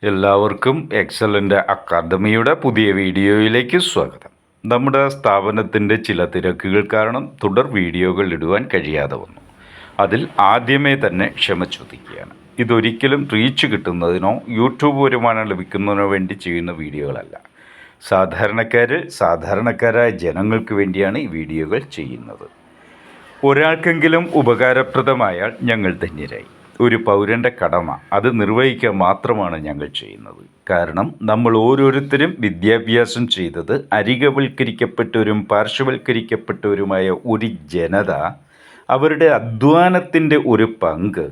എല്ലാവർക്കും എക്സലൻ്റ് അക്കാദമിയുടെ പുതിയ വീഡിയോയിലേക്ക് സ്വാഗതം. നമ്മുടെ സ്ഥാപനത്തിൻ്റെ ചില തിരക്കുകൾ കാരണം തുടർ വീഡിയോകൾ ഇടുവാൻ കഴിയാതെ വന്നു. അതിൽ ആദ്യമേ തന്നെ ക്ഷമ ചോദിക്കുകയാണ്. ഇതൊരിക്കലും റീച്ച് കിട്ടുന്നതിനോ യൂട്യൂബ് വരുമാനം ലഭിക്കുന്നതിനോ വേണ്ടി ചെയ്യുന്ന വീഡിയോകളല്ല. സാധാരണക്കാരായ ജനങ്ങൾക്ക് വേണ്ടിയാണ് ഈ വീഡിയോകൾ ചെയ്യുന്നത്. ഒരാൾക്കെങ്കിലും ഉപകാരപ്രദമായാൽ ഞങ്ങൾ ധന്യരായി. ഒരു പൗരൻ്റെ കടമ അത് നിർവഹിക്കുക മാത്രമാണ് ഞങ്ങൾ ചെയ്യുന്നത്. കാരണം നമ്മൾ ഓരോരുത്തരും വിദ്യാഭ്യാസം ചെയ്തത് അരികവൽക്കരിക്കപ്പെട്ടവരും പാർശ്വവൽക്കരിക്കപ്പെട്ടവരുമായ ഒരു ജനത അവരുടെ അധ്വാനത്തിൻ്റെ ഒരു പങ്ക്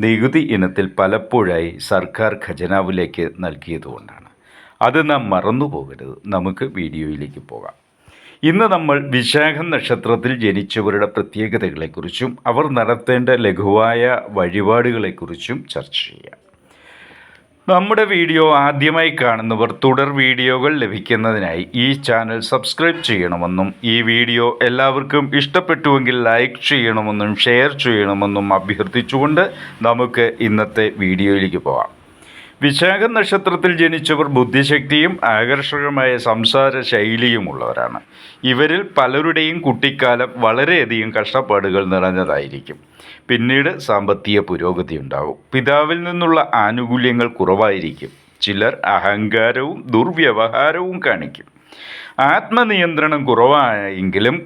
നികുതി ഇനത്തിൽ പലപ്പോഴായി സർക്കാർ ഖജനാവിലേക്ക് നൽകിയതുകൊണ്ടാണ്. അത് നാം മറന്നു പോകരുത്. നമുക്ക് വീഡിയോയിലേക്ക് പോകാം. ഇന്ന് നമ്മൾ വിശാഖം നക്ഷത്രത്തിൽ ജനിച്ചവരുടെ പ്രത്യേകതകളെക്കുറിച്ചും അവർ നടത്തേണ്ട ലഘുവായ വഴിപാടുകളെക്കുറിച്ചും ചർച്ച ചെയ്യാം. നമ്മുടെ വീഡിയോ ആദ്യമായി കാണുന്നവർ തുടർ വീഡിയോകൾ ലഭിക്കുന്നതിനായി ഈ ചാനൽ സബ്സ്ക്രൈബ് ചെയ്യണമെന്നും ഈ വീഡിയോ എല്ലാവർക്കും ഇഷ്ടപ്പെട്ടുവെങ്കിൽ ലൈക്ക് ചെയ്യണമെന്നും ഷെയർ ചെയ്യണമെന്നും അഭ്യർത്ഥിച്ചുകൊണ്ട് നമുക്ക് ഇന്നത്തെ വീഡിയോയിലേക്ക് പോകാം. വിശാഖം നക്ഷത്രത്തിൽ ജനിച്ചവർ ബുദ്ധിശക്തിയും ആകർഷകമായ സംസാര ശൈലിയുമുള്ളവരാണ്. ഇവരിൽ പലരുടെയും കുട്ടിക്കാലം വളരെയധികം കഷ്ടപ്പാടുകൾ നിറഞ്ഞതായിരിക്കും. പിന്നീട് സാമ്പത്തിക പുരോഗതി ഉണ്ടാകും. പിതാവിൽ നിന്നുള്ള ആനുകൂല്യങ്ങൾ കുറവായിരിക്കും. ചിലർ അഹങ്കാരവും ദുർവ്യവഹാരവും കാണിക്കും. ആത്മനിയന്ത്രണം കുറവായെങ്കിലും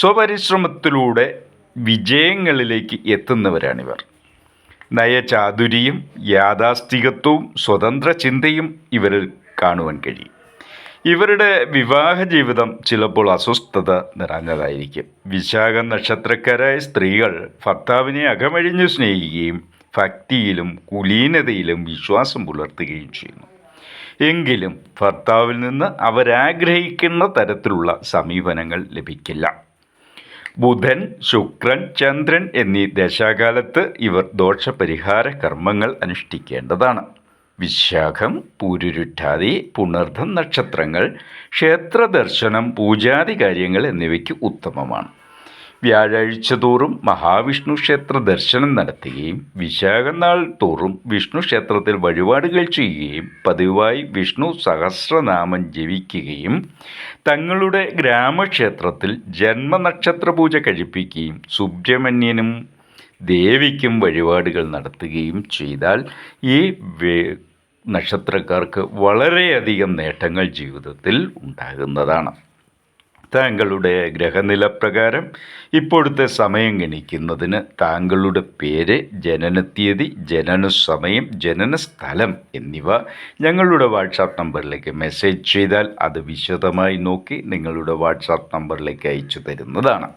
സ്വപരിശ്രമത്തിലൂടെ വിജയങ്ങളിലേക്ക് എത്തുന്നവരാണിവർ. നയചാതുരിയും യാഥാസ്ഥികത്വവും സ്വതന്ത്ര ചിന്തയും ഇവരിൽ കാണുവാൻ കഴിയും. ഇവരുടെ വിവാഹ ജീവിതം ചിലപ്പോൾ അസ്വസ്ഥത നിറഞ്ഞതായിരിക്കും. വിശാഖം നക്ഷത്രക്കാരായ സ്ത്രീകൾ ഭർത്താവിനെ അകമഴിഞ്ഞു സ്നേഹിക്കുകയും ഭക്തിയിലും കുലീനതയിലും വിശ്വാസം പുലർത്തുകയും ചെയ്യുന്നു. എങ്കിലും ഭർത്താവിൽ നിന്ന് അവരാഗ്രഹിക്കുന്ന തരത്തിലുള്ള സമീപനങ്ങൾ ലഭിക്കില്ല. ബുധൻ, ശുക്രൻ, ചന്ദ്രൻ എന്നീ ദശാകാലത്ത് ഇവർ ദോഷപരിഹാര കർമ്മങ്ങൾ അനുഷ്ഠിക്കേണ്ടതാണ്. വിശാഖം, പൂരുരുട്ടാതി, പുണർദം നക്ഷത്രങ്ങൾ ക്ഷേത്ര ദർശനം, പൂജാതി കാര്യങ്ങൾ എന്നിവയ്ക്ക് ഉത്തമമാണ്. വ്യാഴാഴ്ച തോറും മഹാവിഷ്ണു ക്ഷേത്ര ദർശനം നടത്തുകയും വിശാഖം നാൾ തോറും വിഷ്ണു ക്ഷേത്രത്തിൽ വഴിപാടുകൾ ചെയ്യുകയും പതിവായി വിഷ്ണു സഹസ്രനാമം ജപിക്കുകയും തങ്ങളുടെ ഗ്രാമക്ഷേത്രത്തിൽ ജന്മനക്ഷത്ര പൂജ കഴിപ്പിക്കുകയും സുബ്രഹ്മണ്യനും ദേവിക്കും വഴിപാടുകൾ നടത്തുകയും ചെയ്താൽ ഈ നക്ഷത്രക്കാർക്ക് വളരെയധികം നേട്ടങ്ങൾ ജീവിതത്തിൽ ഉണ്ടാകുന്നതാണ്. താങ്കളുടെ ഗ്രഹനില പ്രകാരം ഇപ്പോഴത്തെ സമയം ഗണിക്കുന്നതിന് താങ്കളുടെ പേര്, ജനനത്തീയതി, ജനനസമയം, ജനനസ്ഥലം എന്നിവ ഞങ്ങളുടെ വാട്സാപ്പ് നമ്പറിലേക്ക് മെസ്സേജ് ചെയ്താൽ അത് വിശദമായി നോക്കി നിങ്ങളുടെ വാട്സാപ്പ് നമ്പറിലേക്ക് അയച്ചു തരുന്നതാണ്.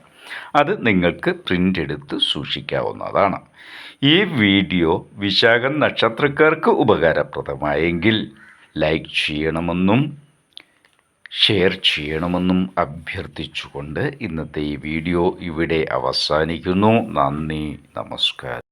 അത് നിങ്ങൾക്ക് പ്രിൻ്റ് എടുത്ത് സൂക്ഷിക്കാവുന്നതാണ്. ഈ വീഡിയോ വിശാഖം നക്ഷത്രക്കാർക്ക് ഉപകാരപ്രദമായെങ്കിൽ ലൈക്ക് ചെയ്യണമെന്നും ഷെയർ ചെയ്യണമെന്നും അഭ്യർത്ഥിച്ചുകൊണ്ട് ഇന്നത്തെ ഈ വീഡിയോ ഇവിടെ അവസാനിക്കുന്നു. നന്ദി, നമസ്കാരം.